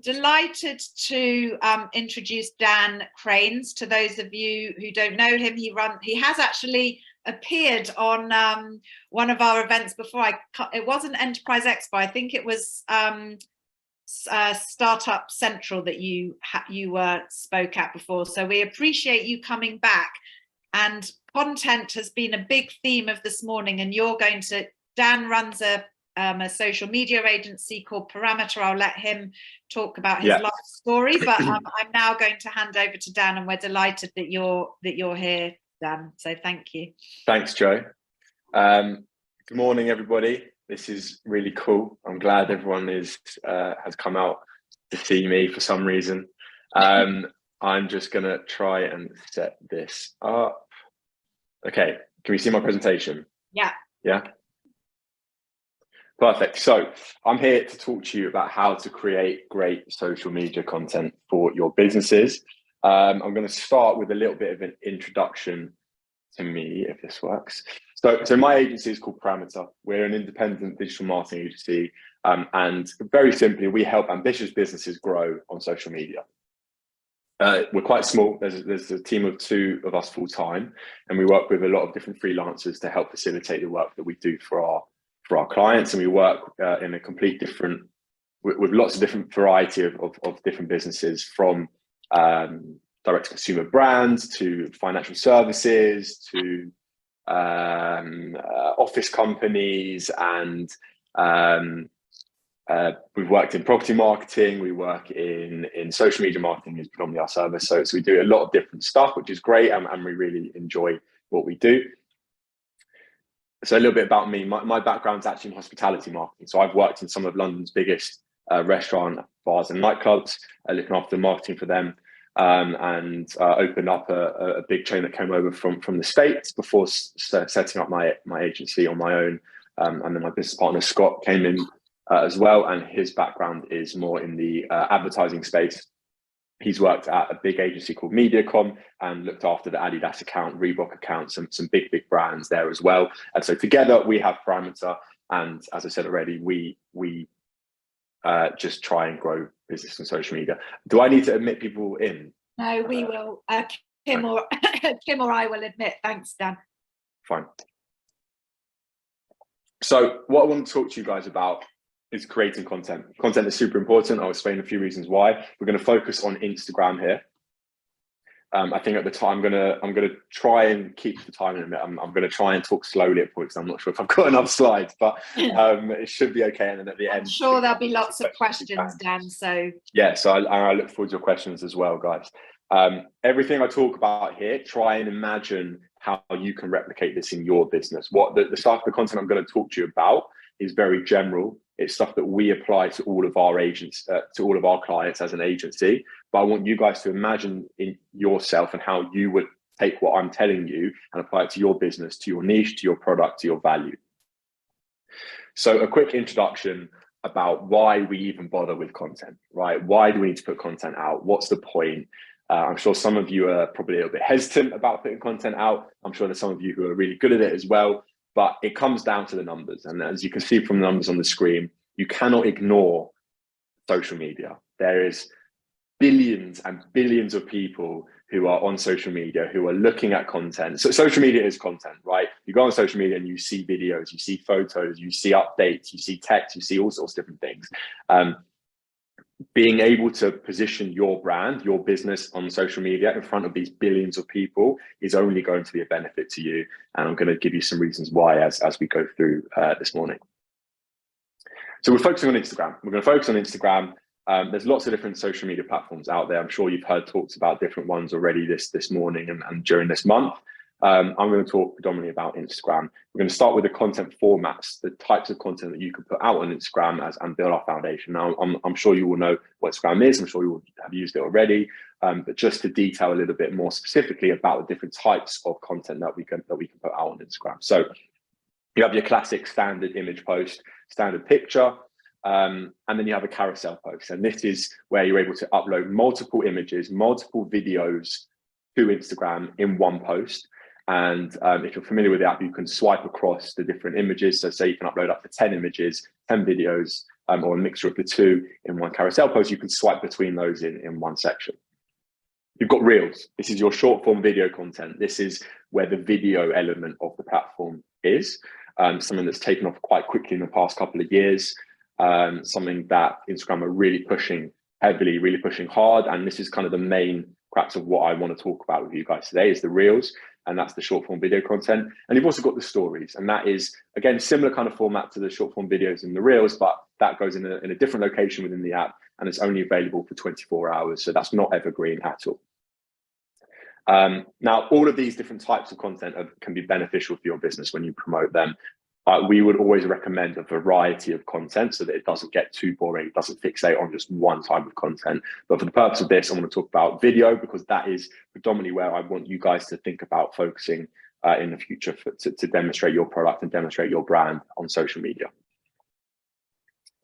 delighted to introduce Dan Kraines to those of you who don't know him. He has actually appeared on one of our events before. It wasn't Enterprise Expo. I think it was Startup Central that you spoke at before. So we appreciate you coming back. And content has been a big theme of this morning. And Dan runs a social media agency called Parameter. I'll let him talk about his life story, but I'm now going to hand over to Dan, and we're delighted that you're here, Dan. So thank you. Thanks, Joe. Good morning, everybody. This is really cool. I'm glad everyone has come out to see me for some reason. I'm just gonna try and set this up. Okay, can we see my presentation? Yeah. Yeah. Perfect. So I'm here to talk to you about how to create great social media content for your businesses. I'm going to start with a little bit of an introduction to me, if this works. So my agency is called Parameter. We're an independent digital marketing agency. And very simply, we help ambitious businesses grow on social media. We're quite small. There's a team of 2 of us full time, and we work with a lot of different freelancers to help facilitate the work that we do for our clients. And we work in a complete different, with lots of different variety of different businesses, from direct to consumer brands to financial services to office companies, and we've worked in property marketing. We work in social media marketing is predominantly our service. So we do a lot of different stuff, which is great, and we really enjoy what we do. So a little bit about me. My background's actually in hospitality marketing. So I've worked in some of London's biggest restaurant, bars and nightclubs, looking after the marketing for them, and opened up a big chain that came over from the States before setting up my agency on my own. And then my business partner, Scott, came in as well, and his background is more in the advertising space. He's worked at a big agency called Mediacom and looked after the Adidas account, Reebok account, some big brands there as well. And so together we have Parameter, and as I said already, we just try and grow business on social media. Do I need to admit people in? No, we will. Kim or I will admit. Thanks, Dan. Fine. So what I want to talk to you guys about is creating content. Content is super important. I'll explain a few reasons why. We're going to focus on Instagram here. I think at the time I'm gonna try and keep the time in a minute. I'm going to try and talk slowly at points. I'm not sure if I've got enough slides, but it should be okay. And then at the end, I'm sure there'll be lots of questions, Dan. So yeah, so I look forward to your questions as well, guys. Everything I talk about here, try and imagine how you can replicate this in your business. What the stuff, the content I'm going to talk to you about is very general. It's stuff that we apply to all of our agents, to all of our clients as an agency. But I want you guys to imagine in yourself and how you would take what I'm telling you and apply it to your business, to your niche, to your product, to your value. So a quick introduction about why we even bother with content, right? Why do we need to put content out? What's the point? I'm sure some of you are probably a little bit hesitant about putting content out. I'm sure there's some of you who are really good at it as well. But it comes down to the numbers. And as you can see from the numbers on the screen, you cannot ignore social media. There is billions and billions of people who are on social media, who are looking at content. So social media is content, right? You go on social media and you see videos, you see photos, you see updates, you see text, you see all sorts of different things. Being able to position your brand, your business on social media in front of these billions of people is only going to be a benefit to you. And I'm going to give you some reasons why as we go through this morning. So we're focusing on Instagram. We're going to focus on Instagram. There's lots of different social media platforms out there. I'm sure you've heard talks about different ones already this morning and during this month. I'm going to talk predominantly about Instagram. We're going to start with the content formats, the types of content that you can put out on Instagram and build our foundation. Now, I'm sure you will know what Instagram is. I'm sure you will have used it already. But just to detail a little bit more specifically about the different types of content that we can put out on Instagram. So you have your classic standard image post, standard picture, and then you have a carousel post. And this is where you're able to upload multiple images, multiple videos to Instagram in one post. And if you're familiar with the app, you can swipe across the different images. So say you can upload up to 10 images, 10 videos or a mixture of the two in one carousel post. You can swipe between those in one section. You've got Reels. This is your short form video content. This is where the video element of the platform is, something that's taken off quite quickly in the past couple of years, something that Instagram are really pushing heavily, really pushing hard. And this is kind of the main crux of what I want to talk about with you guys today is the Reels, and that's the short form video content. And you've also got the stories, and that is, again, similar kind of format to the short form videos and the Reels, but that goes in a different location within the app, and it's only available for 24 hours. So that's not evergreen at all. Now, all of these different types of content can be beneficial for your business when you promote them. We would always recommend a variety of content so that it doesn't get too boring, it doesn't fixate on just one type of content. But for the purpose of this, I want to talk about video, because that is predominantly where I want you guys to think about focusing in the future to demonstrate your product and demonstrate your brand on social media.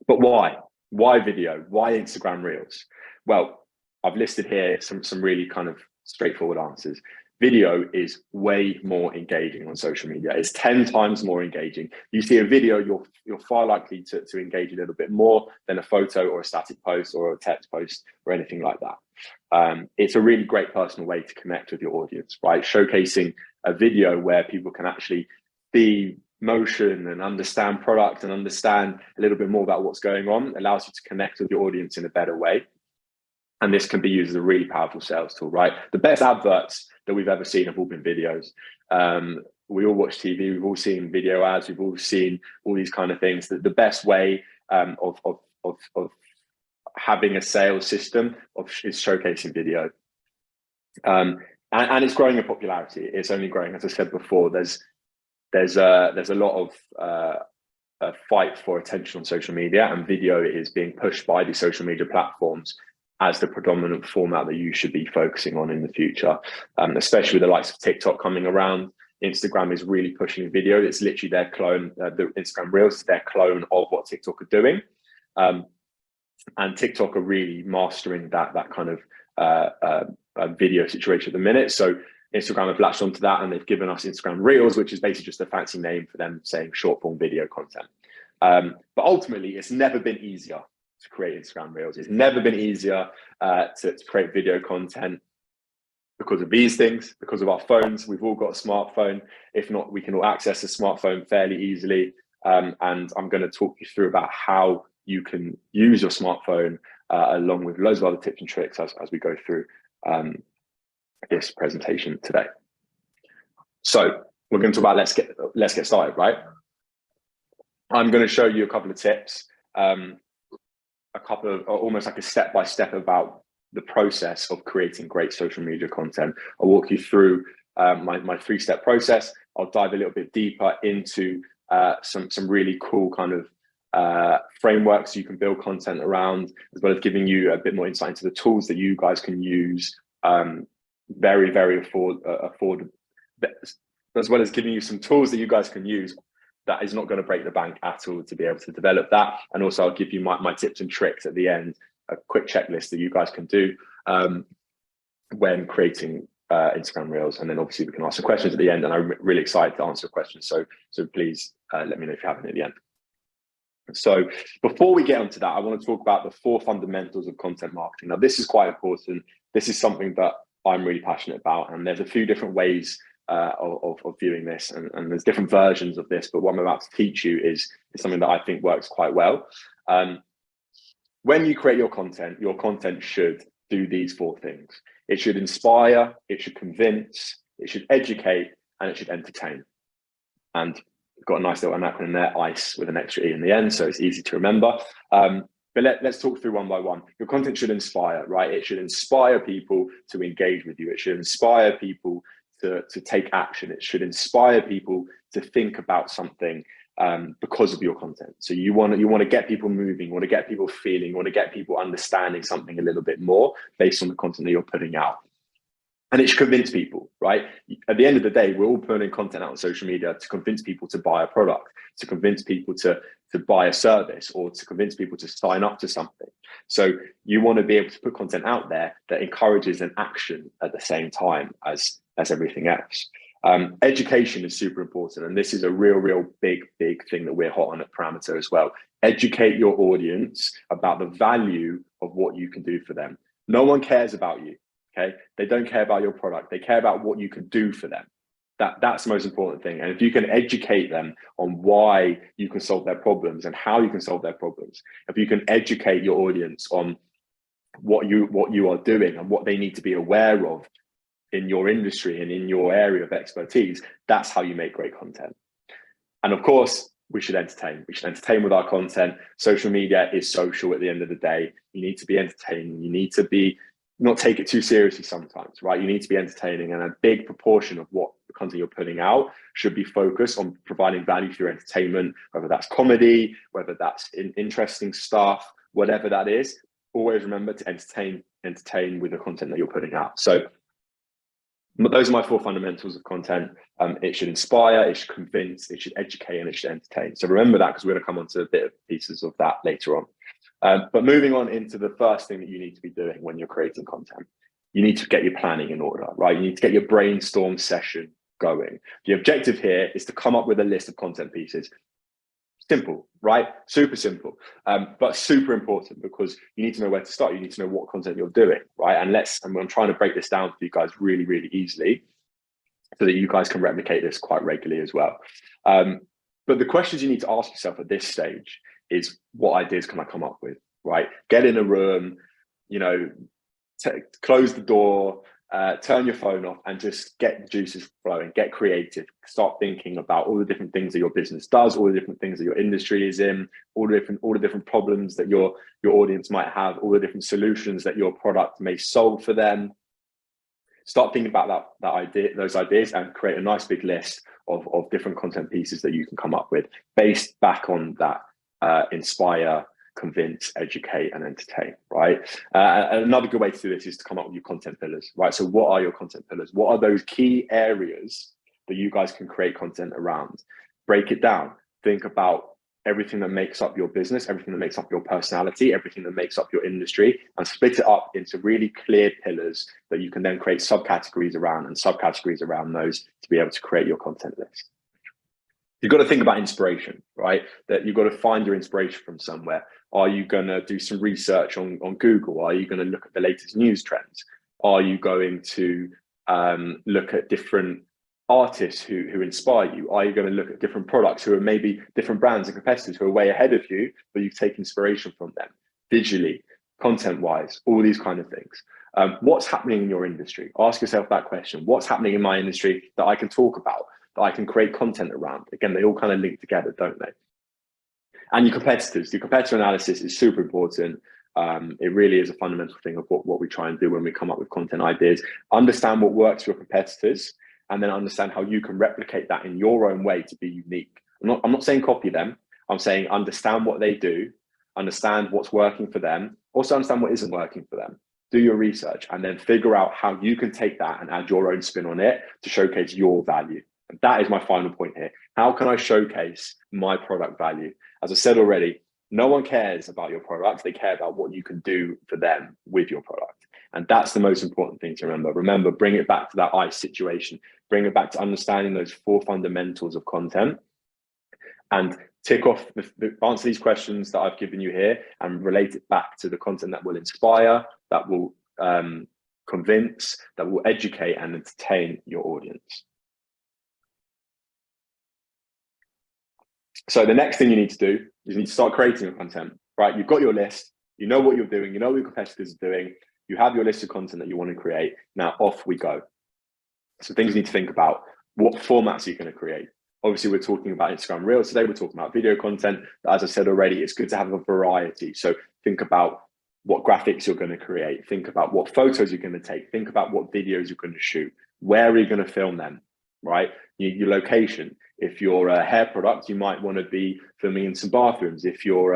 But why? Why video? Why Instagram Reels? Well, I've listed here some really kind of straightforward answers. Video is way more engaging on social media. It's 10 times more engaging. You see a video, you're far likely to engage a little bit more than a photo or a static post or a text post or anything like that. It's a really great personal way to connect with your audience, right? Showcasing a video where people can actually see motion and understand product and understand a little bit more about what's going on allows you to connect with your audience in a better way. And this can be used as a really powerful sales tool, right? The best adverts that we've ever seen have all been videos. We all watch TV, we've all seen video ads, we've all seen all these kind of things. The best way of having a sales system is showcasing video. And it's growing in popularity. It's only growing, as I said before. There's a lot of a fight for attention on social media, and video is being pushed by the social media platforms as the predominant format that you should be focusing on in the future, especially with the likes of TikTok coming around. Instagram is really pushing video. It's literally their clone, the Instagram Reels, their clone of what TikTok are doing. And TikTok are really mastering that kind of video situation at the minute. So Instagram have latched onto that, and they've given us Instagram Reels, which is basically just a fancy name for them saying short form video content. But ultimately, it's never been easier to create Instagram Reels. It's never been easier to create video content because of these things, because of our phones. We've all got a smartphone. If not, we can all access a smartphone fairly easily. And I'm going to talk you through about how you can use your smartphone along with loads of other tips and tricks as we go through this presentation today. So we're going to talk about let's get started, right? I'm going to show you a couple of tips. A couple of almost like a step-by-step about the process of creating great social media content. I'll walk you through my three-step process. I'll dive a little bit deeper into some really cool kind of frameworks you can build content around, as well as giving you a bit more insight into the tools that you guys can use very affordable, as well as giving you some tools that you guys can use that is not going to break the bank at all to be able to develop that. And also I'll give you my tips and tricks at the end, a quick checklist that you guys can do when creating Instagram Reels. And then obviously we can ask some questions at the end, and I'm really excited to answer questions. So please let me know if you have any at the end. So before we get onto that, I want to talk about the 4 fundamentals of content marketing. Now, this is quite important. This is something that I'm really passionate about, and there's a few different ways of viewing this, and there's different versions of this, but what I'm about to teach you is something that I think works quite well. When you create your content should do these 4 things. It should inspire, it should convince, it should educate, and it should entertain. And we've got a nice little acronym there, ICE, with an extra E in the end, so it's easy to remember. But let's talk through one by one. Your content should inspire, right? It should inspire people to engage with you. It should inspire people to take action. It should inspire people to think about something because of your content. So you want to get people moving, you want to get people feeling, you want to get people understanding something a little bit more based on the content that you're putting out. And it should convince people, right? At the end of the day, we're all putting content out on social media to convince people to buy a product, to convince people to buy a service, or to convince people to sign up to something. So you want to be able to put content out there that encourages an action at the same time as everything else. Education is super important, and this is a real big thing that we're hot on at Parameter as well. Educate your audience about the value of what you can do for them. No one cares about you, okay? They don't care about your product. They care about what you can do for them. That's the most important thing. And if you can educate them on why you can solve their problems and how you can solve their problems, if you can educate your audience on what you are doing and what they need to be aware of in your industry and in your area of expertise, that's how you make great content. And of course, we should entertain. We should entertain with our content. Social media is social at the end of the day. You need to be entertaining. You need to be not take it too seriously sometimes, right? You need to be entertaining, and a big proportion of what the content you're putting out should be focused on providing value through entertainment, whether that's comedy, whether that's interesting stuff, whatever that is. Always remember to entertain with the content that you're putting out. So those are my 4 fundamentals of content. It should inspire, it should convince, it should educate, and it should entertain. So remember that, because we're going to come on to a bit of pieces of that later on. But moving on into the first thing that you need to be doing when you're creating content, you need to get your planning in order, right? You need to get your brainstorm session going. The objective here is to come up with a list of content pieces. Simple, right? Super simple, but super important, because you need to know where to start. You need to know what content you're doing, right? And I'm trying to break this down for you guys really, really easily so that you guys can replicate this quite regularly as well. But the questions you need to ask yourself at this stage is, what ideas can I come up with, right? Get in a room, close the door, turn your phone off, and just get the juices flowing, get creative, start thinking about all the different things that your business does, all the different things that your industry is in, all the different problems that your audience might have, all the different solutions that your product may solve for them. Start thinking about those ideas, and create a nice big list of different content pieces that you can come up with based back on that inspire, convince, educate, and entertain, right? Another good way to do this is to come up with your content pillars, right? So what are your content pillars? What are those key areas that you guys can create content around? Break it down. Think about everything that makes up your business, everything that makes up your personality, everything that makes up your industry, and split it up into really clear pillars that you can then create subcategories around, and subcategories around those to be able to create your content list. You've got to think about inspiration, right? That you've got to find your inspiration from somewhere. Are you going to do some research on Google? Are you going to look at the latest news trends? Are you going to look at different artists who inspire you? Are you going to look at different products who are maybe different brands and competitors who are way ahead of you, but you take inspiration from them visually, content-wise, all these kind of things? What's happening in your industry? Ask yourself that question. What's happening in my industry that I can talk about, that I can create content around? Again, they all kind of link together, don't they? And your competitors. Your competitor analysis is super important. It really is a fundamental thing of what we try and do when we come up with content ideas. Understand what works for your competitors, and then understand how you can replicate that in your own way to be unique. I'm not saying copy them. I'm saying understand what they do, understand what's working for them, also understand what isn't working for them. Do your research, and then figure out how you can take that and add your own spin on it to showcase your value. And that is my final point here. How can I showcase my product value? As I said already, no one cares about your product. They care about what you can do for them with your product. And that's the most important thing to remember. Remember, bring it back to that ICE situation. Bring it back to understanding those 4 fundamentals of content, and tick off answer these questions that I've given you here, and relate it back to the content that will inspire, that will convince, that will educate and entertain your audience. So the next thing you need to do is you need to start creating your content, right? You've got your list, you know what you're doing, you know what your competitors are doing, you have your list of content that you want to create. Now off we go. So things you need to think about: what formats are you going to create? Obviously, we're talking about Instagram Reels today. We're talking about video content. As I said already, it's good to have a variety. So think about what graphics you're going to create. Think about what photos you're going to take. Think about what videos you're going to shoot. Where are you going to film them, right? Your location. If you're a hair product, you might want to be filming in some bathrooms. If you're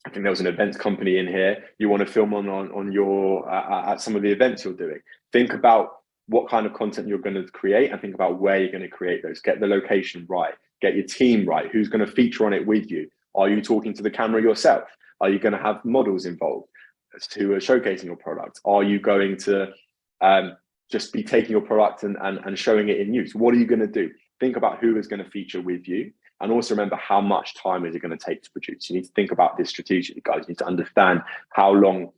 I think there was an events company in here, you want to film on your at some of the events you're doing. Think about what kind of content you're going to create, and think about where you're going to create those. Get the location right, get your team right. Who's going to feature on it with you? Are you talking to the camera yourself? Are you going to have models involved who are showcasing your product? Are you going to just be taking your product and showing it in use? What are you going to do? Think about who is going to feature with you, And also remember, how much time is it going to take to produce? You need to think about this strategically, guys. You need to understand how long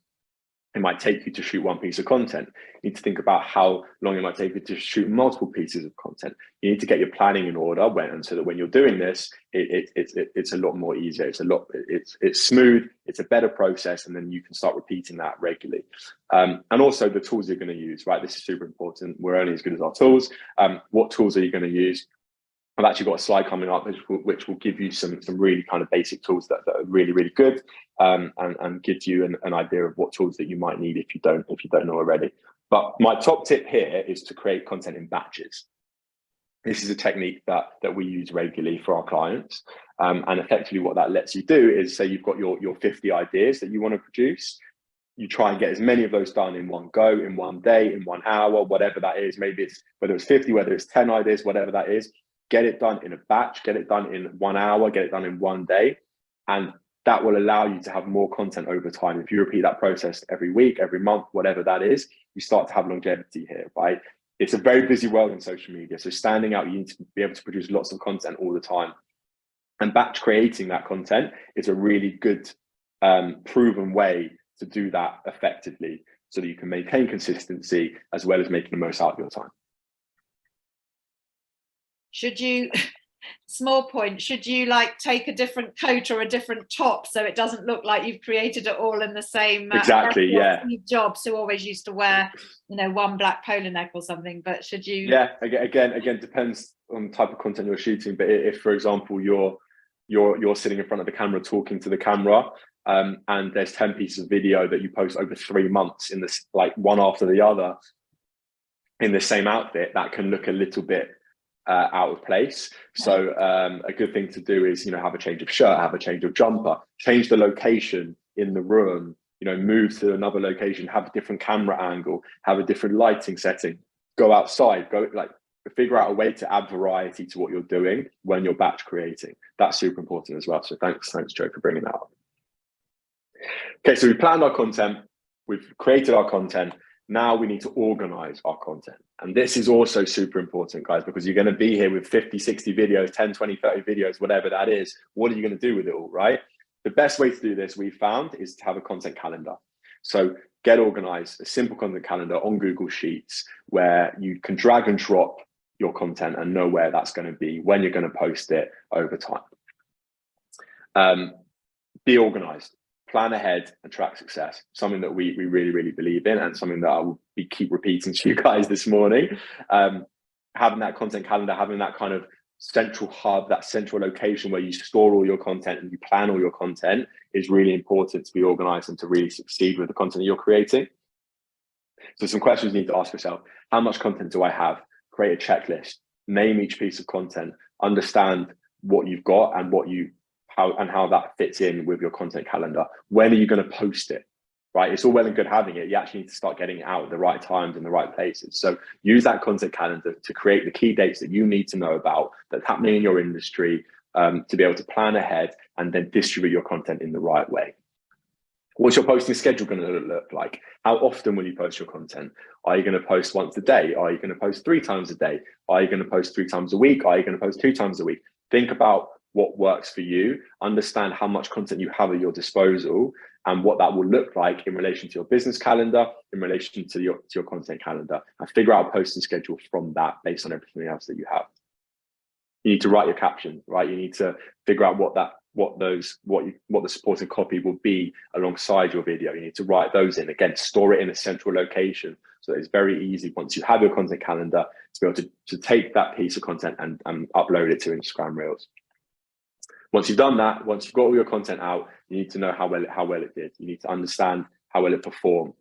it might take you to shoot one piece of content. You need to think about how long it might take you to shoot multiple pieces of content. You need to get your planning in order, and so that when you're doing this, it's a lot more easier. It's smooth. It's a better process, and then you can start repeating that regularly. And also the tools you're going to use. Right, this is super important. We're only as good as our tools. What tools are you going to use? I've actually got a slide coming up which will give you some really kind of basic tools that are really, really good, and give you an idea of what tools that you might need if you don't know already. But my top tip here is to create content in batches. This is a technique that we use regularly for our clients, and effectively what that lets you do is, say you've got your 50 ideas that you want to produce. You try and get as many of those done in one go, in one day, in 1 hour, whatever that is. Maybe it's whether it's 50, whether it's 10 ideas, whatever that is. Get it done in a batch, get it done in 1 hour, get it done in 1 day. And that will allow you to have more content over time. If you repeat that process every week, every month, whatever that is, you start to have longevity here, right? It's a very busy world in social media. So standing out, you need to be able to produce lots of content all the time. And batch creating that content is a really good, proven way to do that effectively, so that you can maintain consistency as well as making the most out of your time. Should you, small point, should you like take a different coat or a different top so it doesn't look like you've created it all in the same? Exactly, yeah. Jobs who always used to wear, one black polo neck or something, but should you? Yeah, again, depends on the type of content you're shooting. But if, for example, you're sitting in front of the camera talking to the camera, and there's 10 pieces of video that you post over 3 months in this, like one after the other, in the same outfit, that can look a little bit out of place. So a good thing to do is, have a change of shirt, have a change of jumper, change the location in the room, move to another location, have a different camera angle, have a different lighting setting, go outside, figure out a way to add variety to what you're doing when you're batch creating. That's super important as well. So thanks, Joe, for bringing that up. Okay, so we've planned our content, we've created our content. Now we need to organize our content. And this is also super important, guys, because you're going to be here with 50, 60 videos, 10, 20, 30 videos, whatever that is. What are you going to do with it all, right? The best way to do this, we've found, is to have a content calendar. So get organized, a simple content calendar on Google Sheets where you can drag and drop your content and know where that's going to be, when you're going to post it over time. Be organized. Plan ahead and track success, something that we really, really believe in, and something that I will keep repeating to you guys this morning. Having that content calendar, having that kind of central hub, that central location where you store all your content and you plan all your content is really important to be organized and to really succeed with the content that you're creating. So some questions you need to ask yourself: how much content do I have? Create a checklist, name each piece of content, understand what you've got and how that fits in with your content calendar. When are you going to post it, right? It's all well and good having it. You actually need to start getting it out at the right times in the right places. So use that content calendar to create the key dates that you need to know about that's happening in your industry, to be able to plan ahead and then distribute your content in the right way. What's your posting schedule going to look like? How often will you post your content? Are you going to post once a day? Are you going to post 3 times a day? Are you going to post 3 times a week? Are you going to post 2 times a week? Think about what works for you, understand how much content you have at your disposal and what that will look like in relation to your business calendar, in relation to your content calendar, and figure out a posting schedule from that based on everything else that you have. You need to write your caption, right? You need to figure out what the supporting copy will be alongside your video. You need to write those in. Again, store it in a central location so that it's very easy once you have your content calendar to be able to take that piece of content and upload it to Instagram Reels. Once you've done that, once you've got all your content out, you need to know how well it did. You need to understand how well it performed.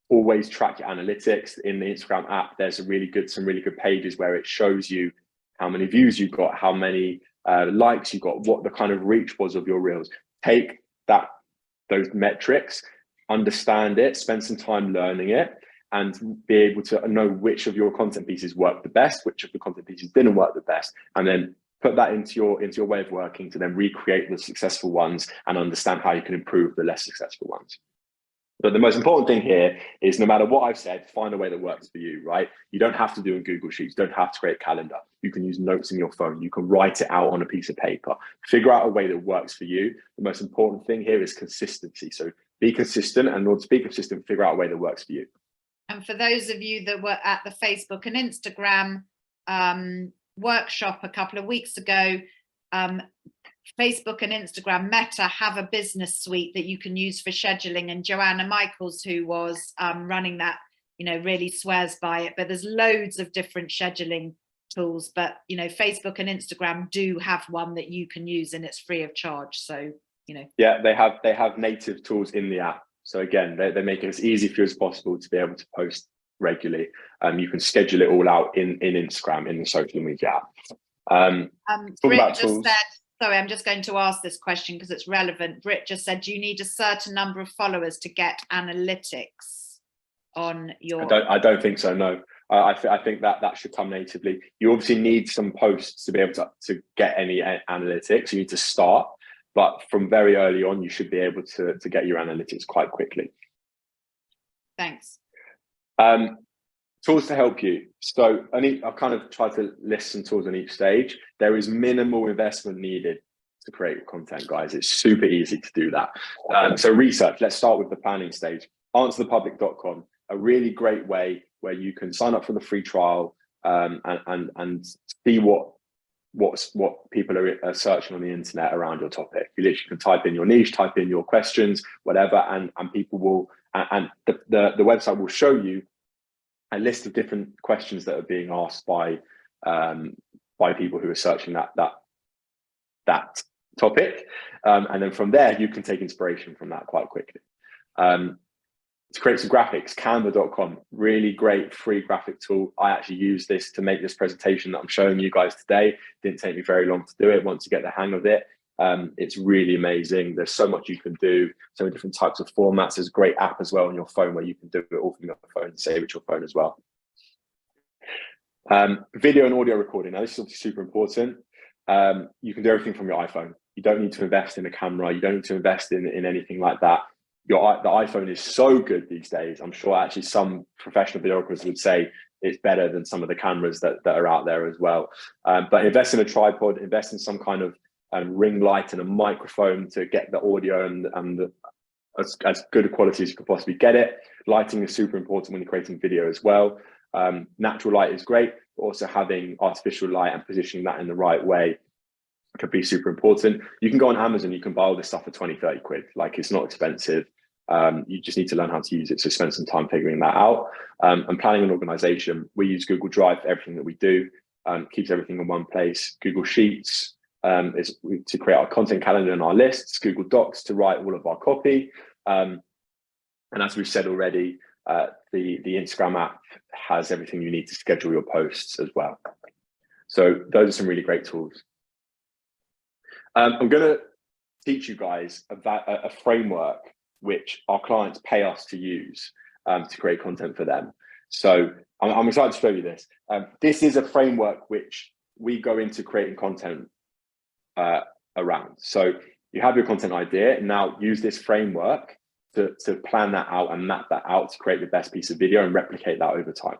Always track your analytics. In the Instagram app, there's some really good pages where it shows you how many views you got, how many likes you got, what the kind of reach was of your reels. Take those metrics, understand it, spend some time learning it, and be able to know which of your content pieces worked the best, which of the content pieces didn't work the best, and then put that into your way of working to then recreate the successful ones and understand how you can improve the less successful ones. But the most important thing here is no matter what I've said, find a way that works for you, right? You don't have to do in Google Sheets. You don't have to create a calendar. You can use notes in your phone. You can write it out on a piece of paper. Figure out a way that works for you. The most important thing here is consistency. So be consistent, and in order to be consistent, figure out a way that works for you. And for those of you that were at the Facebook and Instagram workshop a couple of weeks ago, Facebook and Instagram Meta have a business suite that you can use for scheduling, and Joanna Michaels, who was running that, really swears by it. But there's loads of different scheduling tools, but Facebook and Instagram do have one that you can use, and it's free of charge. So yeah, they have native tools in the app. So again, they make it as easy for you as possible to be able to post regularly. You can schedule it all out in Instagram, in the social media app. Britt just said, sorry, I'm just going to ask this question because it's relevant. Britt just said, do you need a certain number of followers to get analytics on your... I don't think so, no. I think that should come natively. You obviously need some posts to be able to get any analytics. You need to start, but from very early on, you should be able to get your analytics quite quickly. Thanks. Tools to help you. So I've kind of tried to list some tools on each stage. There is minimal investment needed to create content, guys. It's super easy to do that. So research, let's start with the planning stage. Answerthepublic.com, a really great way where you can sign up for the free trial and see what people are searching on the internet around your topic. You literally can type in your niche, type in your questions, whatever, and people will, and the website will show you a list of different questions that are being asked by people who are searching that topic, and then from there you can take inspiration from that quite quickly. To create some graphics, canva.com, really great free graphic tool. I actually use this to make this presentation that I'm showing you guys today. Didn't take me very long to do it. Once you get the hang of it, it's really amazing. There's so much you can do, so many different types of formats. There's a great app as well on your phone where you can do it all from your phone and save it to your phone as well. Video and audio recording. Now, this is obviously super important. You can do everything from your iPhone. You don't need to invest in a camera. You don't need to invest in anything like that. The iPhone is so good these days. I'm sure actually some professional videographers would say it's better than some of the cameras that are out there as well. But invest in a tripod, invest in some kind of ring light and a microphone to get the audio and as good a quality as you could possibly get it. Lighting is super important when you're creating video as well. Natural light is great, but also having artificial light and positioning that in the right way could be super important. You can go on Amazon, you can buy all this stuff for 20, 30 quid. Like, it's not expensive. You just need to learn how to use it. So spend some time figuring that out. And planning and organization. We use Google Drive for everything that we do. Keeps everything in one place. Google Sheets is to create our content calendar and our lists. Google Docs to write all of our copy. And as we've said already, the Instagram app has everything you need to schedule your posts as well. So those are some really great tools. I'm going to teach you guys about a framework which our clients pay us to use to create content for them. So I'm excited to show you this. This is a framework which we go into creating content around. So you have your content idea, and now use this framework to plan that out and map that out to create the best piece of video and replicate that over time.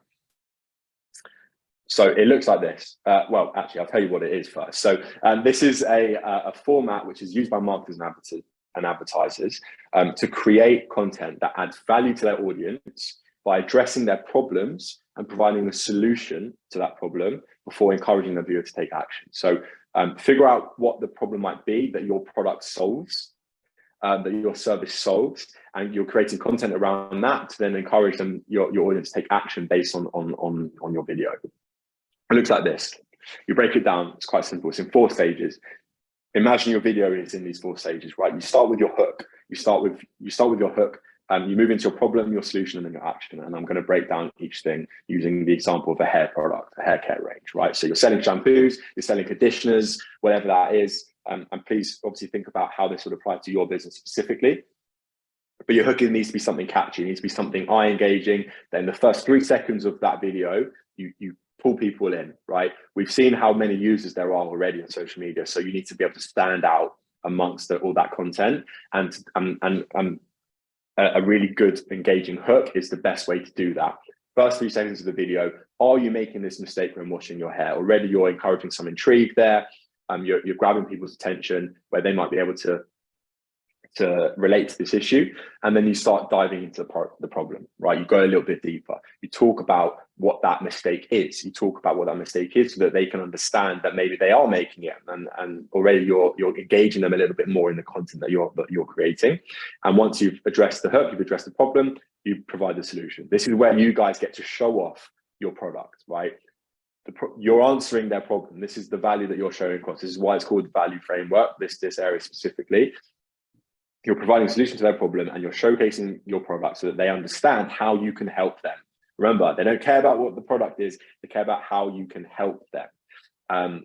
So it looks like this. Well, actually, I'll tell you what it is first. So this is a format which is used by marketers and advertisers to create content that adds value to their audience by addressing their problems and providing a solution to that problem before encouraging the viewer to take action. So figure out what the problem might be that your product solves, that your service solves, and you're creating content around that to then encourage them, your audience to take action based on your video. It looks like this. You break it down. It's quite simple. It's in 4 stages. Imagine your video is in these 4 stages, right? You start with your hook. You start with your hook. You move into your problem, your solution, and then your action. And I'm going to break down each thing using the example of a hair product, a hair care range, right? So you're selling shampoos, you're selling conditioners, whatever that is. And please obviously think about how this would apply to your business specifically. But your hook needs to be something catchy. It needs to be something eye engaging. Then the first 3 seconds of that video, you pull people in, right? We've seen how many users there are already on social media. So you need to be able to stand out amongst all that content and a really good engaging hook is the best way to do that. First 3 seconds of the video, are you making this mistake when washing your hair? Already you're encouraging some intrigue there. You're grabbing people's attention where they might be able to relate to this issue, and then you start diving into the problem, right? You go a little bit deeper. You talk about what that mistake is. You talk about what that mistake is so that they can understand that maybe they are making it, and already you're engaging them a little bit more in the content that you're creating. And once you've addressed the hook, you've addressed the problem, you provide the solution. This is where you guys get to show off your product, right? You're answering their problem. This is the value that you're showing across. This is why it's called the value framework, this area specifically. You're providing a solution to their problem, and you're showcasing your product so that they understand how you can help them. Remember, they don't care about what the product is, they care about how you can help them.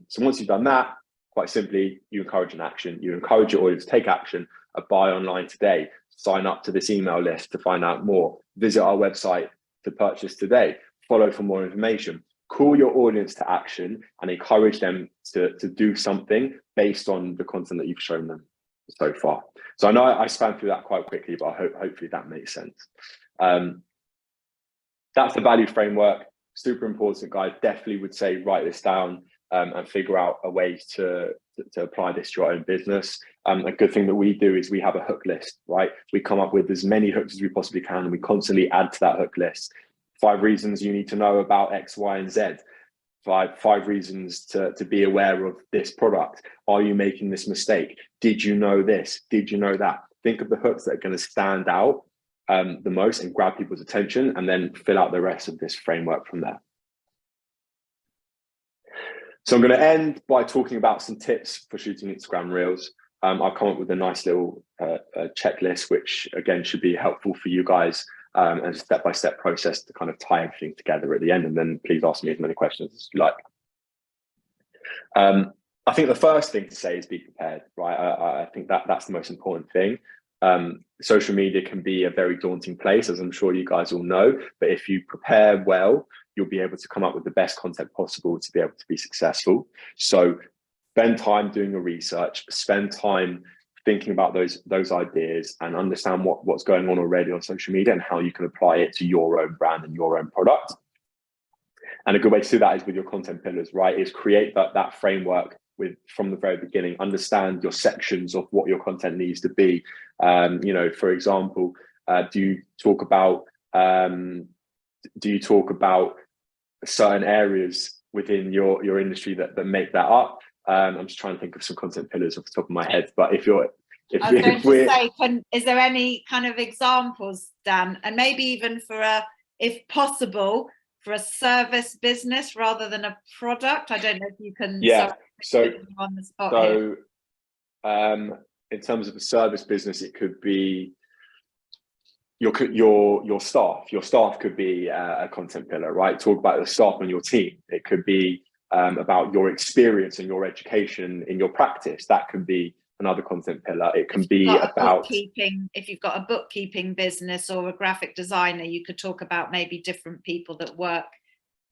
So once you've done that, quite simply, you encourage an action. You encourage your audience to take action, buy online today, sign up to this email list to find out more, visit our website to purchase today, follow for more information. Call your audience to action and encourage them to do something based on the content that you've shown them so far. So I know I span through that quite quickly, but hopefully that makes sense. That's the value framework. Super important, guys. Definitely would say write this down and figure out a way to apply this to your own business. A good thing that we do is we have a hook list, right? We come up with as many hooks as we possibly can, and we constantly add to that hook list. 5 reasons you need to know about X, Y, and Z. Five reasons to be aware of this product. Are you making this mistake? Did you know this? Did you know that? Think of the hooks that are going to stand out the most and grab people's attention, and then fill out the rest of this framework from there. So I'm going to end by talking about some tips for shooting Instagram Reels. I've come up with a nice little checklist, which again should be helpful for you guys, and a step-by-step process to kind of tie everything together at the end. And then please ask me as many questions as you like. I think the first thing to say is be prepared, right? I think that's the most important thing. Social media can be a very daunting place, as I'm sure you guys all know, but if you prepare well, you'll be able to come up with the best content possible to be able to be successful. So spend time doing your research, spend time thinking about those ideas, and understand what's going on already on social media and how you can apply it to your own brand and your own product. And a good way to do that is with your content pillars, right? Is create that framework from the very beginning. Understand your sections of what your content needs to be. For example, do you talk about certain areas within your industry that make that up? I'm just trying to think of some content pillars off the top of my head, but is there any kind of examples, Dan, and maybe even if possible, for a service business rather than a product? I don't know if you can. Yeah. So on the spot in terms of a service business, it could be your staff. Your staff could be a content pillar, right? Talk about the staff on your team. It could be about your experience and your education in your practice. That could be another content pillar. It can be about bookkeeping. If you've got a bookkeeping business or a graphic designer, you could talk about maybe different people that work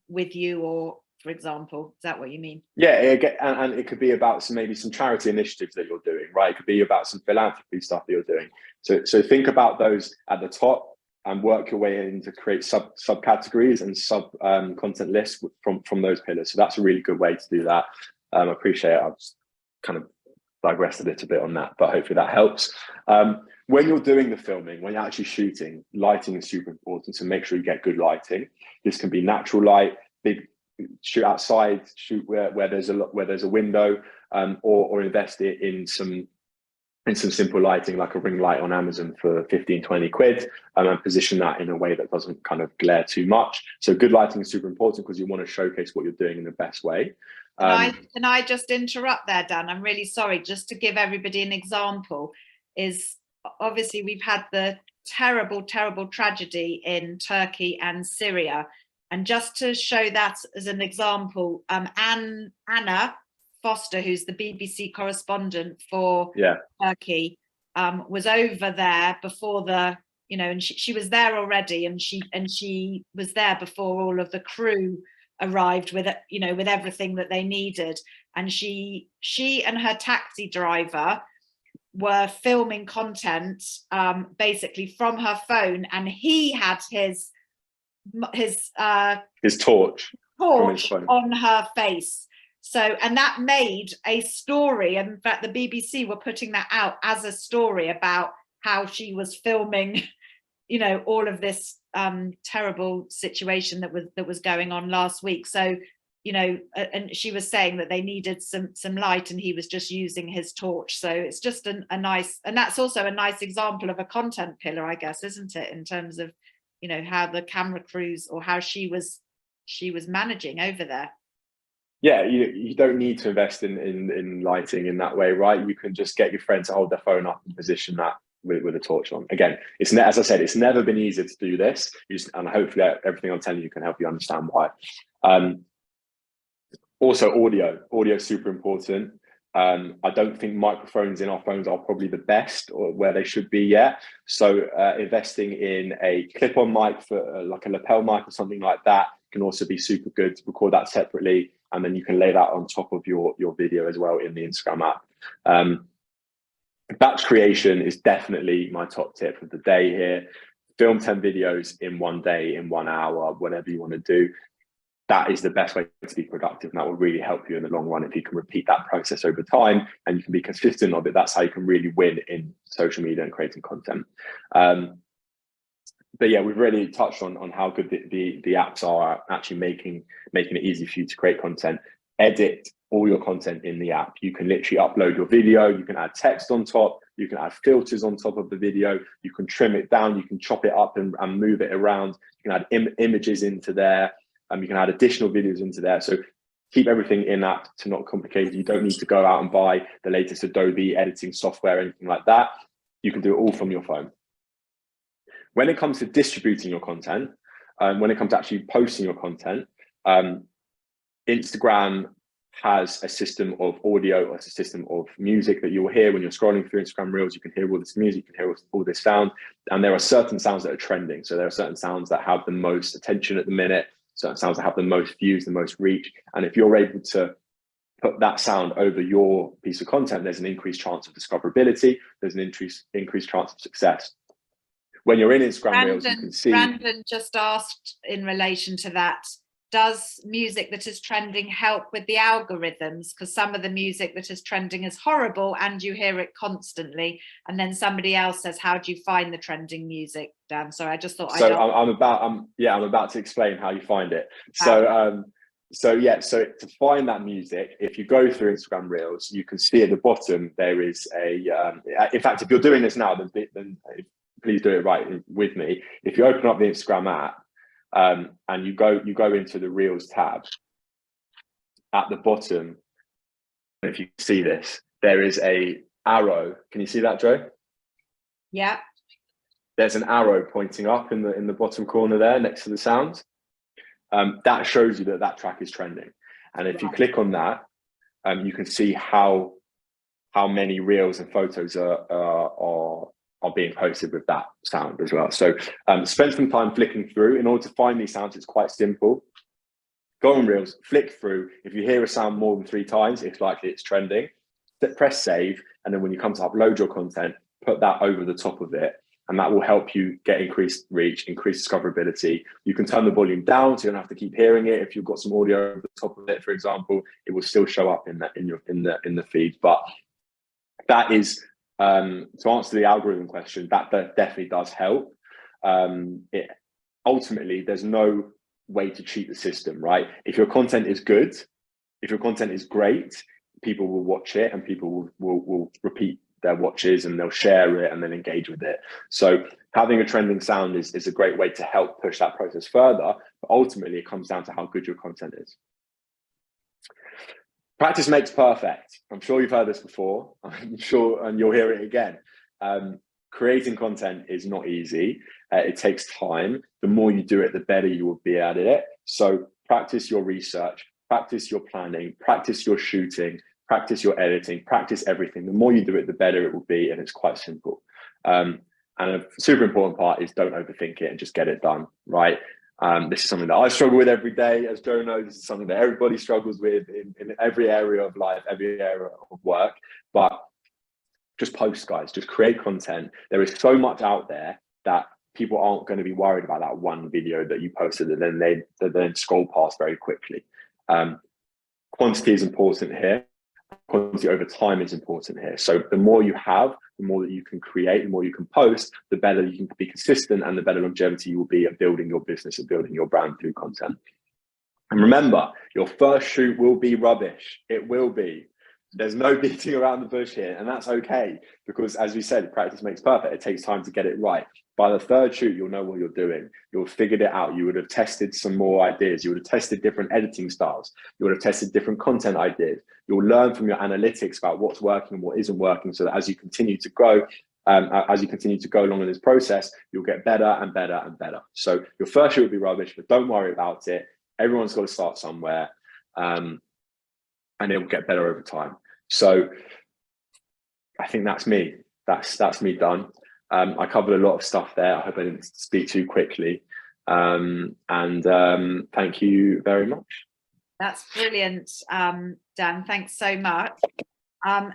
with you, or for example, is that what you mean? Yeah, and it could be about some charity initiatives that you're doing, right? It could be about some philanthropy stuff that you're doing. So think about those at the top and work your way in to create subcategories and sub content lists from those pillars. So that's a really good way to do that. I appreciate it. I've just kind of digressed a little bit on that, but hopefully that helps. When you're doing the filming, when you're actually shooting, lighting is super important. So make sure you get good lighting. This can be natural light, shoot outside, shoot where there's a window, or invest it in some simple lighting like a ring light on Amazon for 15-20 quid, and position that in a way that doesn't kind of glare too much. So good lighting is super important because you want to showcase what you're doing in the best way. Can I just interrupt there, Dan? I'm really sorry. Just to give everybody an example, is obviously we've had the terrible tragedy in Turkey and Syria. And just to show that as an example, Anna Foster, who's the BBC correspondent for Turkey, was over there before and she was there already, and she was there before all of the crew arrived with everything that they needed. And she and her taxi driver were filming content basically from her phone, and he had his torch from his phone on her face. So, and that made a story. And in fact, the BBC were putting that out as a story about how she was filming, you know, all of this terrible situation that was going on last week. So, you know, and she was saying that they needed some light, and he was just using his torch. So it's just a nice, and that's also a nice example of a content pillar, I guess, isn't it, in terms of, you know, how the camera crews, or how she was managing over there. Yeah, you don't need to invest in lighting in that way, right? You can just get your friend to hold their phone up and position that with a torch on. Again, it's as I said, it's never been easier to do this. And hopefully everything I'm telling you can help you understand why. Also, audio is super important. I don't think microphones in our phones are probably the best or where they should be yet. So investing in a clip-on mic for like a lapel mic or something like that can also be super good to record that separately. And then you can lay that on top of your video as well in the Instagram app. Batch creation is definitely my top tip of the day here. Film 10 videos in one day, in 1 hour, whatever you want to do. That is the best way to be productive, and that will really help you in the long run if you can repeat that process over time and you can be consistent of it. That's how you can really win in social media and creating content. But yeah, we've really touched on how good the apps are actually making it easy for you to create content. Edit all your content in the app. You can literally upload your video, you can add text on top, you can add filters on top of the video, you can trim it down, you can chop it up and move it around, you can add images into there, you can add additional videos into there. So keep everything in app to not complicate. You don't need to go out and buy the latest Adobe editing software, anything like that. You can do it all from your phone. When it comes to distributing your content, when it comes to actually posting your content, Instagram has a system of audio, or it's a system of music that you'll hear when you're scrolling through Instagram Reels. You can hear all this music, you can hear all this sound, and there are certain sounds that are trending. So there are certain sounds that have the most attention at the minute, certain sounds that have the most views, the most reach. And if you're able to put that sound over your piece of content, there's an increased chance of discoverability, there's an increased chance of success. When you're in Instagram Reels, you can see... Brandon just asked in relation to that, does music that is trending help with the algorithms? Because some of the music that is trending is horrible and you hear it constantly. And then somebody else says, how do you find the trending music, Dan? So I just thought I'm about to explain how you find it. So to find that music, if you go through Instagram Reels, you can see at the bottom there is a in fact, if you're doing this now, then please do it right with me. If you open up the Instagram app and you go into the Reels tab, at the bottom, if you see this, there is a arrow. Can you see that, Joe? Yeah. There's an arrow pointing up in the bottom corner there next to the sound. That shows you that track is trending. And if you click on that, you can see how many reels and photos are being posted with that sound as well. So spend some time flicking through. In order to find these sounds, it's quite simple. Go on Reels, flick through. If you hear a sound more than 3 times, it's likely it's trending. Press save, and then when you come to upload your content, put that over the top of it, and that will help you get increased reach, increased discoverability. You can turn the volume down, so you don't have to keep hearing it. If you've got some audio over the top of it, for example, it will still show up in the feed. But that is to answer the algorithm question. That definitely does help. Ultimately, there's no way to cheat the system, right? If your content is good, if your content is great, people will watch it, and people will repeat their watches, and they'll share it and then engage with it. So having a trending sound is a great way to help push that process further. But ultimately, it comes down to how good your content is. Practice makes perfect. I'm sure you've heard this before. I'm sure, and you'll hear it again. Creating content is not easy. It takes time. The more you do it, the better you will be at it. So practice your research, practice your planning, practice your shooting, practice your editing, practice everything. The more you do it, the better it will be, and it's quite simple. And a super important part is don't overthink it and just get it done, right? This is something that I struggle with every day. As Joe knows, this is something that everybody struggles with in every area of life, every area of work. But just post, guys, just create content. There is so much out there that people aren't going to be worried about that one video that you posted and then they then scroll past very quickly. Quantity is important here. Quantity over time is important here. So the more you have, the more that you can create, the more you can post, the better you can be consistent and the better longevity you will be at building your business and building your brand through content. And remember, your first shoot will be rubbish. It will be. There's no beating around the bush here, and that's okay, because as we said, practice makes perfect. It takes time to get it right. By the third shoot, you'll know what you're doing. You'll have figured it out. You would have tested some more ideas. You would have tested different editing styles. You would have tested different content ideas. You'll learn from your analytics about what's working and what isn't working, so that as you continue to grow, as you continue to go along in this process, you'll get better and better and better. So your first shoot will be rubbish, but don't worry about it. Everyone's got to start somewhere, and it will get better over time. So I think that's me. That's me done. I covered a lot of stuff there. I hope I didn't speak too quickly. Thank you very much. That's brilliant, Dan. Thanks so much.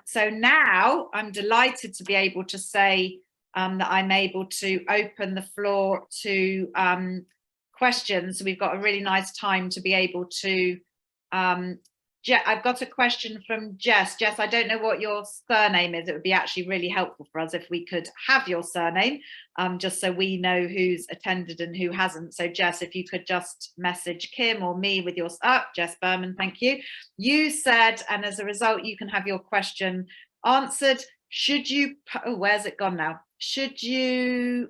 So now I'm delighted to be able to say that I'm able to open the floor to questions. So we've got a really nice time to be able to I've got a question from Jess. Jess, I don't know what your surname is. It would be actually really helpful for us if we could have your surname, just so we know who's attended and who hasn't. So Jess, if you could just message Kim or me with your, Jess Berman, thank you. You said, and as a result, you can have your question answered. Should you, where's it gone now? Should you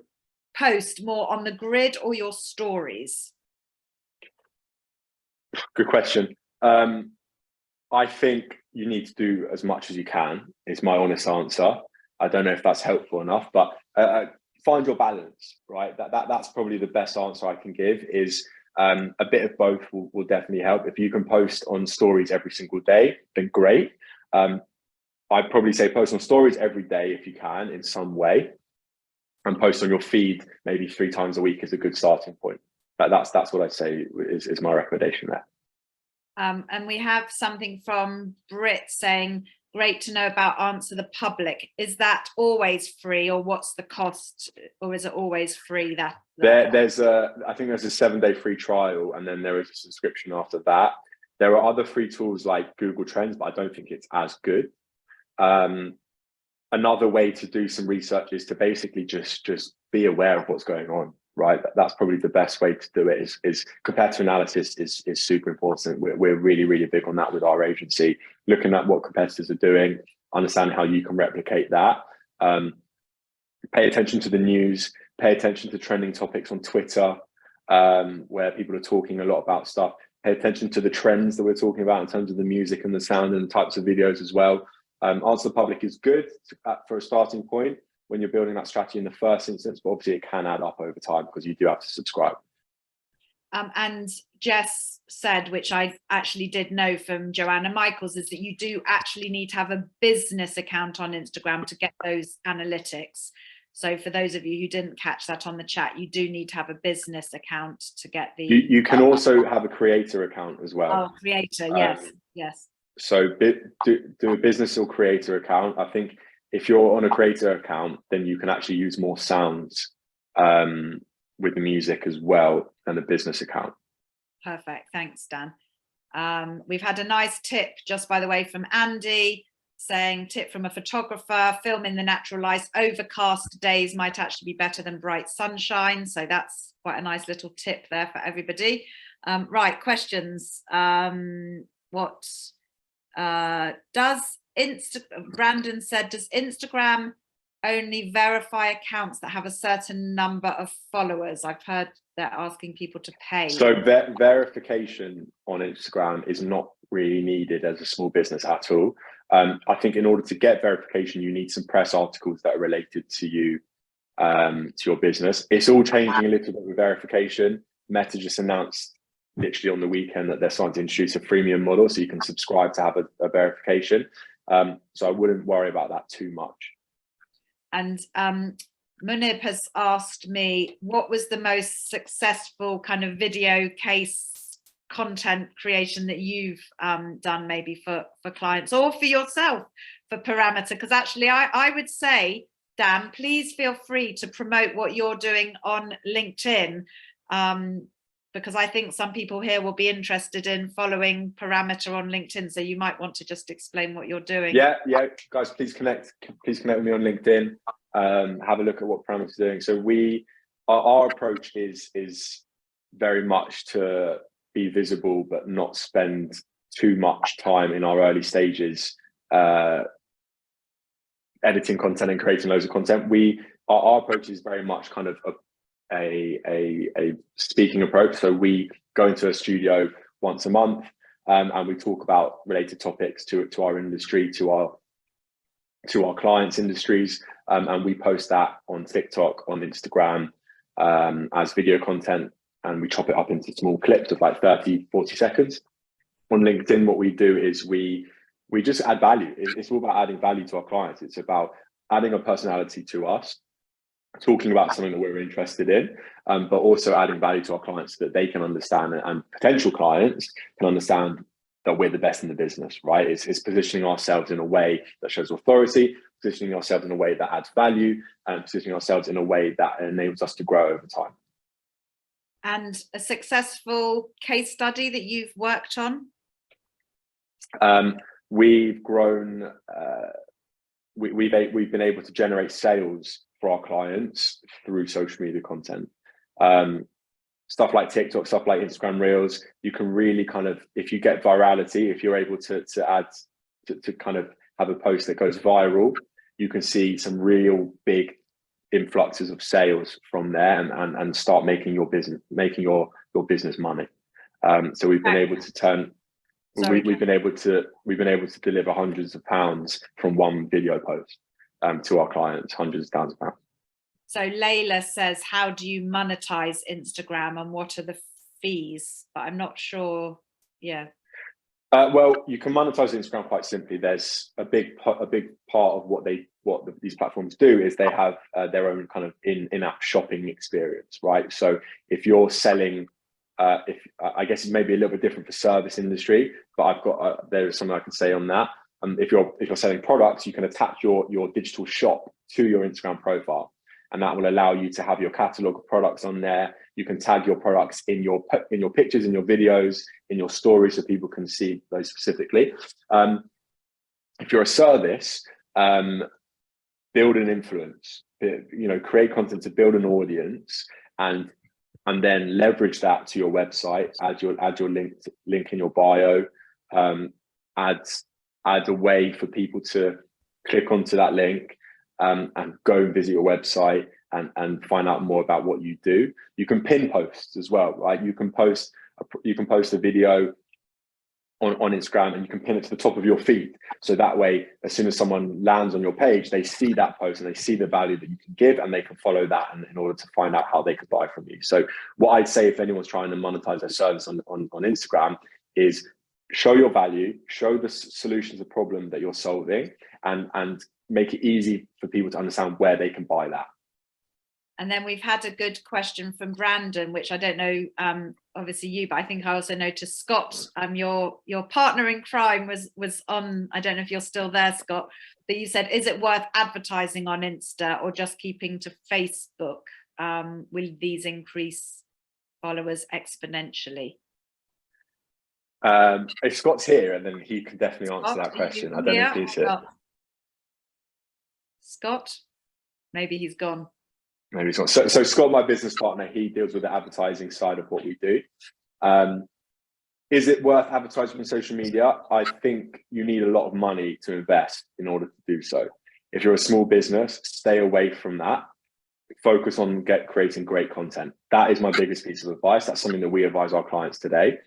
post more on the grid or your stories? Good question. I think you need to do as much as you can, is my honest answer. I don't know if that's helpful enough, but find your balance, right? That's probably the best answer I can give, is a bit of both will definitely help. If you can post on stories every single day, then great. I'd probably say post on stories every day if you can in some way, and post on your feed maybe 3 times a week is a good starting point. That's what I'd say is my recommendation there. And we have something from Brit saying, great to know about Answer the Public. Is that always free, or what's the cost, or is it always free? I think there's a 7-day free trial, and then there is a subscription after that. There are other free tools like Google Trends, but I don't think it's as good. Another way to do some research is to basically just be aware of what's going on. Right, that's probably the best way to do it. Is competitor analysis is super important. We're really, really big on that with our agency, looking at what competitors are doing, understand how you can replicate that. Pay attention to the news, pay attention to trending topics on Twitter, where people are talking a lot about stuff. Pay attention to the trends that we're talking about in terms of the music and the sound and the types of videos as well. Answer the Public is good for a starting point when you're building that strategy in the first instance, but obviously it can add up over time because you do have to subscribe. And Jess said, which I actually did know from Joanna Michaels, is that you do actually need to have a business account on Instagram to get those analytics. So for those of you who didn't catch that on the chat, you do need to have a business account to get the... You can also have a creator account as well. Oh, creator, yes, yes. So do a business or creator account. I think if you're on a creator account, then you can actually use more sounds with the music as well than a business account. Perfect. Thanks, Dan. We've had a nice tip, just by the way, from Andy, saying, tip from a photographer, film in the natural light. Overcast days might actually be better than bright sunshine. So that's quite a nice little tip there for everybody. Right, questions. Brandon said, does Instagram only verify accounts that have a certain number of followers? I've heard they're asking people to pay. So verification on Instagram is not really needed as a small business at all. I think in order to get verification, you need some press articles that are related to you, to your business. It's all changing a little bit with verification. Meta just announced literally on the weekend that they're starting to introduce a freemium model, so you can subscribe to have a verification. So I wouldn't worry about that too much. And Munib has asked me, what was the most successful kind of video case content creation that you've done maybe for clients or for yourself for Parameter, because actually I would say, Dan, please feel free to promote what you're doing on LinkedIn, because I think some people here will be interested in following Parameter on LinkedIn. So you might want to just explain what you're doing. Yeah, guys, please connect with me on LinkedIn. Have a look at what Parameter's doing. So our approach is very much to be visible, but not spend too much time in our early stages editing content and creating loads of content. Our approach is very much kind of a speaking approach. So we go into a studio once a month, and we talk about related topics to our industry, to our clients' industries, and we post that on TikTok, on Instagram, as video content, and we chop it up into small clips of like 30-40 seconds. On LinkedIn, what we do is we just add value. It's all about adding value to our clients. It's about adding a personality to us, talking about something that we're interested in, but also adding value to our clients so that they can understand, and potential clients can understand that we're the best in the business, right? It's positioning ourselves in a way that shows authority, positioning ourselves in a way that adds value, and positioning ourselves in a way that enables us to grow over time. And a successful case study that you've worked on? We've grown, we've been able to generate sales for our clients through social media content. Stuff like TikTok, stuff like Instagram Reels, you can really kind of, if you get virality, if you're able to kind of have a post that goes viral, you can see some real big influxes of sales from there, and start making your business money. So we've been able to turn, we've been able to deliver hundreds of pounds from one video post to our clients, hundreds of thousands of pounds. So Layla says, how do you monetize Instagram and what are the fees? But I'm not sure. Yeah. Well, you can monetize Instagram quite simply. There's a big part of what these platforms do is they have their own kind of in-app shopping experience, right? So if you're selling, if I guess it may be a little bit different for service industry, but I've got there's something I can say on that. If you're selling products, you can attach your digital shop to your Instagram profile, and that will allow you to have your catalog of products on there. You can tag your products in your pictures, in your videos, in your stories, so people can see those specifically. If you're a service, build an influence. Create content to build an audience, and then leverage that to your website. Add your link in your bio. Add a way for people to click onto that link and go and visit your website and find out more about what you do. You can pin posts as well, right? You can post a video on Instagram, and you can pin it to the top of your feed. So that way, as soon as someone lands on your page, they see that post and they see the value that you can give, and they can follow that in order to find out how they could buy from you. So what I'd say, if anyone's trying to monetize their service on Instagram, is show your value, show the solution to the problem that you're solving, and make it easy for people to understand where they can buy that. And then we've had a good question from Brandon, which I don't know, obviously you, but I think I also noticed Scott, your partner in crime was on, I don't know if you're still there, Scott, but you said, is it worth advertising on Insta or just keeping to Facebook? Will these increase followers exponentially? If Scott's here, and then he can definitely answer that question. I don't know if he's here. Scott, maybe he's gone. Maybe it's not. So Scott, my business partner, he deals with the advertising side of what we do. Is it worth advertising on social media? I think you need a lot of money to invest in order to do so. If you're a small business, stay away from that. Focus on creating great content. That is my biggest piece of advice. That's something that we advise our clients today.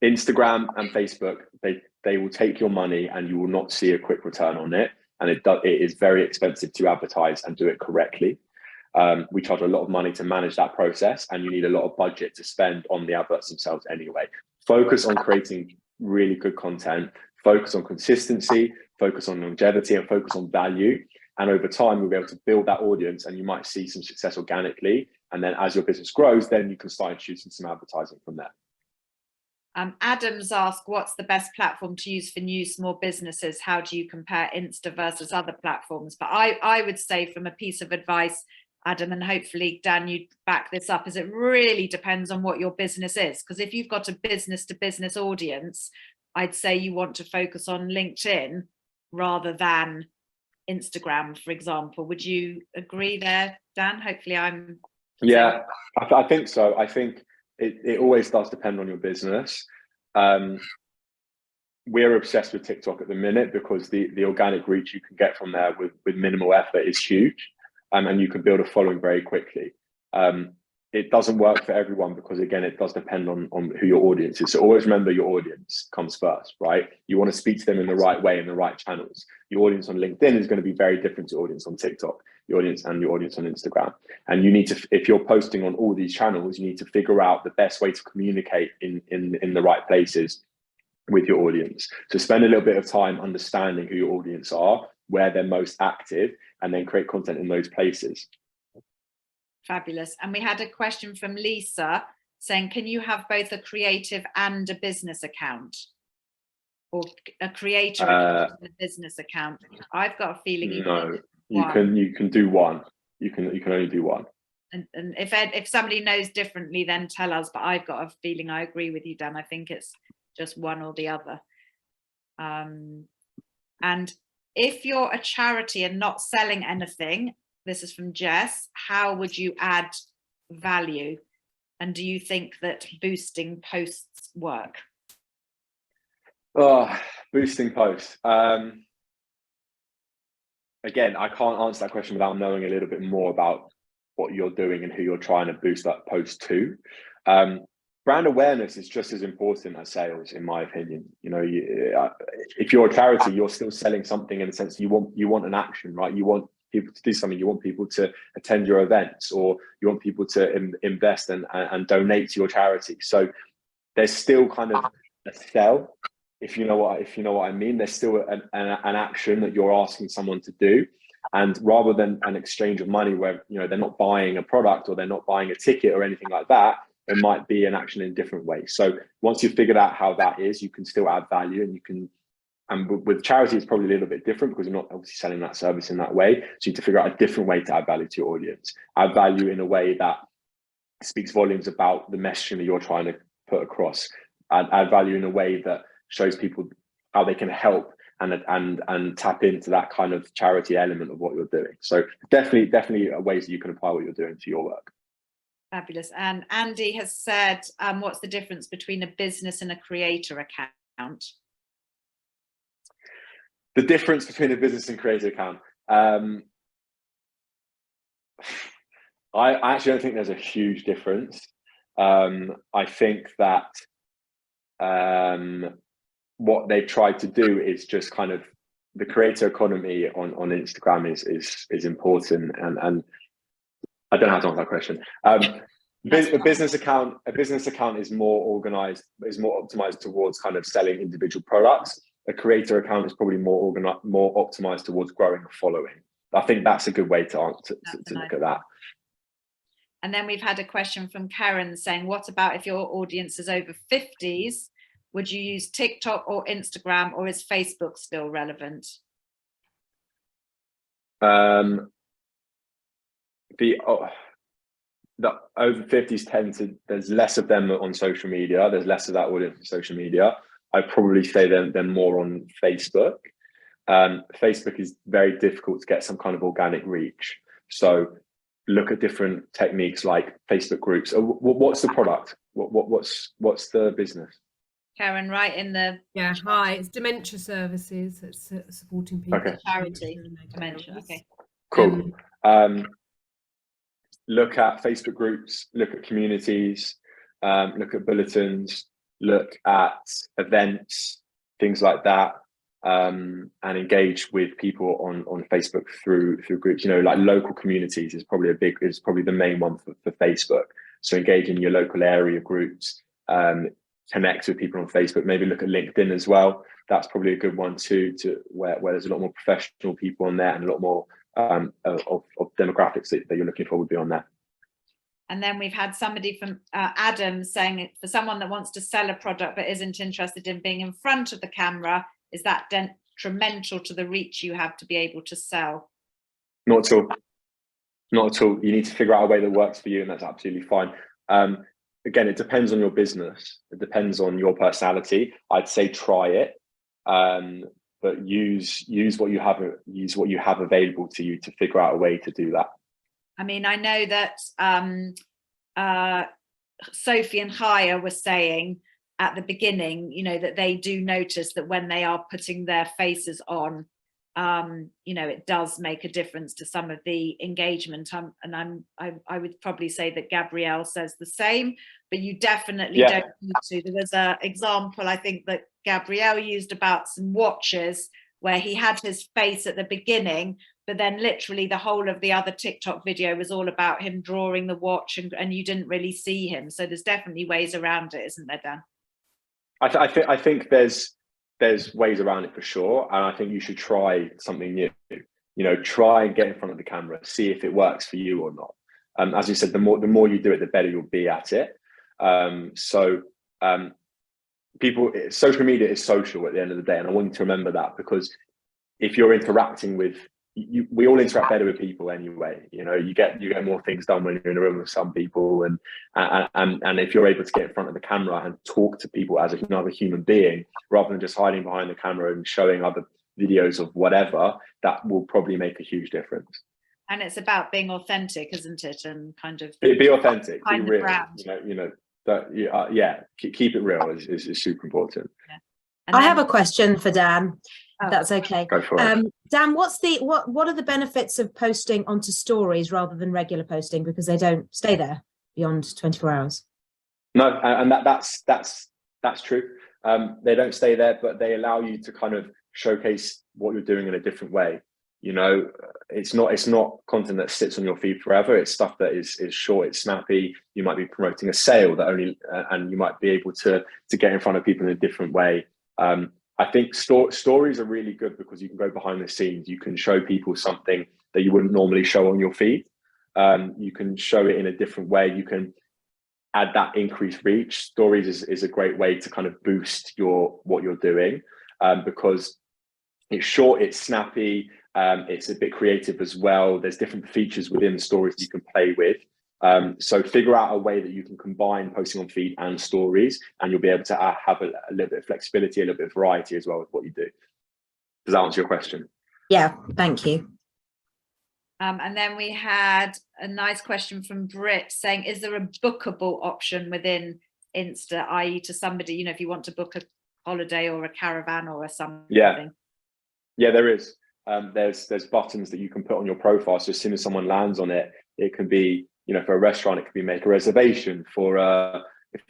Instagram and Facebook, they will take your money and you will not see a quick return on it. And it is very expensive to advertise and do it correctly. We charge a lot of money to manage that process, and you need a lot of budget to spend on the adverts themselves anyway. Focus on creating really good content, focus on consistency, focus on longevity, and focus on value. And over time, you'll be able to build that audience, and you might see some success organically. And then as your business grows, then you can start introducing some advertising from there. Adam's asked, what's the best platform to use for new small businesses? How do you compare Insta versus other platforms? But I would say, from a piece of advice, Adam, and hopefully Dan, you'd back this up, is it really depends on what your business is. Because if you've got a business to business audience, I'd say you want to focus on LinkedIn rather than Instagram, for example. Would you agree there, Dan? Hopefully I'm... Yeah, I think so. I think it always does depend on your business. We're obsessed with TikTok at the minute because the organic reach you can get from there with minimal effort is huge, and you can build a following very quickly. It doesn't work for everyone because, again, it does depend on who your audience is. So always remember your audience comes first, right? You want to speak to them in the right way, in the right channels. Your audience on LinkedIn is going to be very different to audience on TikTok, your audience on Instagram. And you need to, if you're posting on all these channels, you need to figure out the best way to communicate in the right places with your audience. So spend a little bit of time understanding who your audience are, where they're most active, and then create content in those places. Fabulous. And we had a question from Lisa saying, can you have both a creative and a business account, or a creator account and a business account? I've got a feeling no, you can do one. You can only do one. And if somebody knows differently, then tell us. But I've got a feeling I agree with you, Dan. I think it's just one or the other. And if you're a charity and not selling anything, this is from Jess, how would you add value? And do you think that boosting posts work? Oh, boosting posts. Again, I can't answer that question without knowing a little bit more about what you're doing and who you're trying to boost that post to. Brand awareness is just as important as sales, in my opinion. You know, if you're a charity, you're still selling something in a sense. You want an action, right? You want people to do something. You want people to attend your events, or you want people to invest and donate to your charity. So there's still kind of a sell, if you know what I mean. There's still an action that you're asking someone to do, and rather than an exchange of money where, you know, they're not buying a product or they're not buying a ticket or anything like that, it might be an action in a different way. So once you've figured out how that is, you can still add value, and you can. And with charity, it's probably a little bit different because you're not obviously selling that service in that way. So you need to figure out a different way to add value to your audience. Add value in a way that speaks volumes about the messaging that you're trying to put across. Add value in a way that shows people how they can help and tap into that kind of charity element of what you're doing. So definitely ways that you can apply what you're doing to your work. Fabulous. And Andy has said, what's the difference between a business and a creator account? The difference between a business and creator account. I actually don't think there's a huge difference. I think that what they've tried to do is just kind of, the creator economy on Instagram is important, and I don't know how to answer that question. A business account is more organized, is more optimized towards kind of selling individual products. A creator account is probably more optimized towards growing a following. I think that's a good way to look at that. And then we've had a question from Karen saying, what about if your audience is over 50s? Would you use TikTok or Instagram, or is Facebook still relevant? The over 50s there's less of them on social media. There's less of that audience on social media. I'd probably say they're more on Facebook. Facebook is very difficult to get some kind of organic reach. So look at different techniques like Facebook groups. What's the product? What's the business? Karen, right in the... Yeah, hi, it's dementia services. It's supporting people. Okay. Charity, dementia, okay. Cool. Look at Facebook groups, look at communities, look at bulletins, look at events, things like that, and engage with people on Facebook through groups. You know, like local communities is probably the main one for Facebook. So engage in your local area groups, connect with people on Facebook. Maybe look at LinkedIn as well. That's probably a good one too, where there's a lot more professional people on there, and a lot more of demographics that you're looking for would be on there. And then we've had somebody from Adam saying, for someone that wants to sell a product but isn't interested in being in front of the camera, is that detrimental to the reach you have to be able to sell? Not at all. Not at all. You need to figure out a way that works for you, and that's absolutely fine. Again, it depends on your business. It depends on your personality. I'd say try it, but use what you have. Use what you have available to you to figure out a way to do that. I mean, I know that Sophie and Haya were saying at the beginning, you know, that they do notice that when they are putting their faces on, you know, it does make a difference to some of the engagement. I would probably say that Gabrielle says the same, but you definitely don't need to. There was an example, I think, that Gabrielle used about some watches where he had his face at the beginning, but then literally the whole of the other TikTok video was all about him drawing the watch, and you didn't really see him. So there's definitely ways around it, isn't there, Dan? I think there's ways around it for sure, and I think you should try something new. You know, try and get in front of the camera, see if it works for you or not. As you said, the more you do it, the better you'll be at it. Social media is social at the end of the day, and I want you to remember that, because if you're interacting with we all interact better with people anyway. You know, you get more things done when you're in a room with some people, and if you're able to get in front of the camera and talk to people as another human being, rather than just hiding behind the camera and showing other videos of whatever, that will probably make a huge difference. And it's about being authentic, isn't it? And kind of be authentic, be real. Brand. You know that keep it real is super important. Yeah. I have a question for Dan. Oh. That's okay. Go for it. Dan, what are the benefits of posting onto stories rather than regular posting, because they don't stay there beyond 24 hours? No, and that's true. They don't stay there, but they allow you to kind of showcase what you're doing in a different way. You know, it's not content that sits on your feed forever. It's stuff that is short, it's snappy. You might be promoting a sale that and you might be able to get in front of people in a different way. I think stories are really good because you can go behind the scenes. You can show people something that you wouldn't normally show on your feed. You can show it in a different way. You can add that increased reach. Stories is a great way to kind of boost what you're doing, because it's short, it's snappy, it's a bit creative as well. There's different features within stories you can play with. So figure out a way that you can combine posting on feed and stories, and you'll be able to have a little bit of flexibility, a little bit of variety as well with what you do. Does that answer your question? Yeah, thank you. And then we had a nice question from Britt saying, is there a bookable option within Insta, i.e. to somebody, you know, if you want to book a holiday or a caravan or something? Yeah, there is. There's buttons that you can put on your profile. So as soon as someone lands on it, it can be, you know, for a restaurant, it could be make a reservation. For if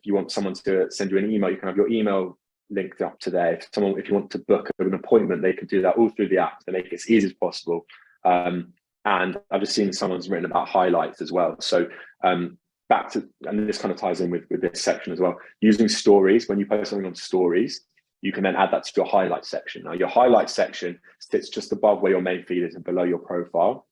you want someone to send you an email, you can have your email linked up to there. If you want to book an appointment, they can do that all through the app to make it as easy as possible. And I've just seen someone's written about highlights as well. So back to, and this kind of ties in with this section as well, using stories. When you post something on stories, you can then add that to your highlight section. Now your highlight section sits just above where your main feed is and below your profile.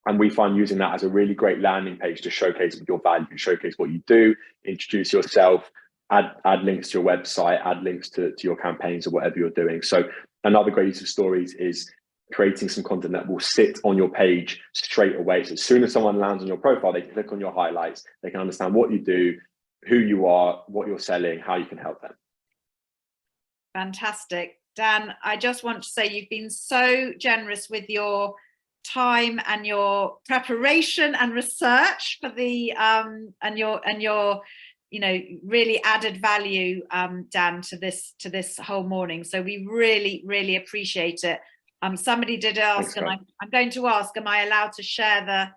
And we find using that as a really great landing page to showcase your value, showcase what you do, introduce yourself, add links to your website, add links to your campaigns or whatever you're doing. So another great use of stories is creating some content that will sit on your page straight away. So as soon as someone lands on your profile, they can click on your highlights, they can understand what you do, who you are, what you're selling, how you can help them. Fantastic. Dan, I just want to say you've been so generous with your time and your preparation and research for the and your you know, really added value, Dan, to this whole morning. So we really appreciate it. Somebody did ask, and I'm going to ask, am I allowed to share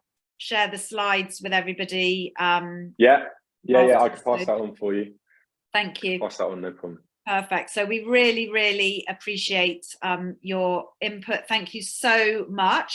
the slides with everybody? Yeah, I can pass that on for you. Thank you. Pass that on, no problem. Perfect. So we really appreciate your input. Thank you so much.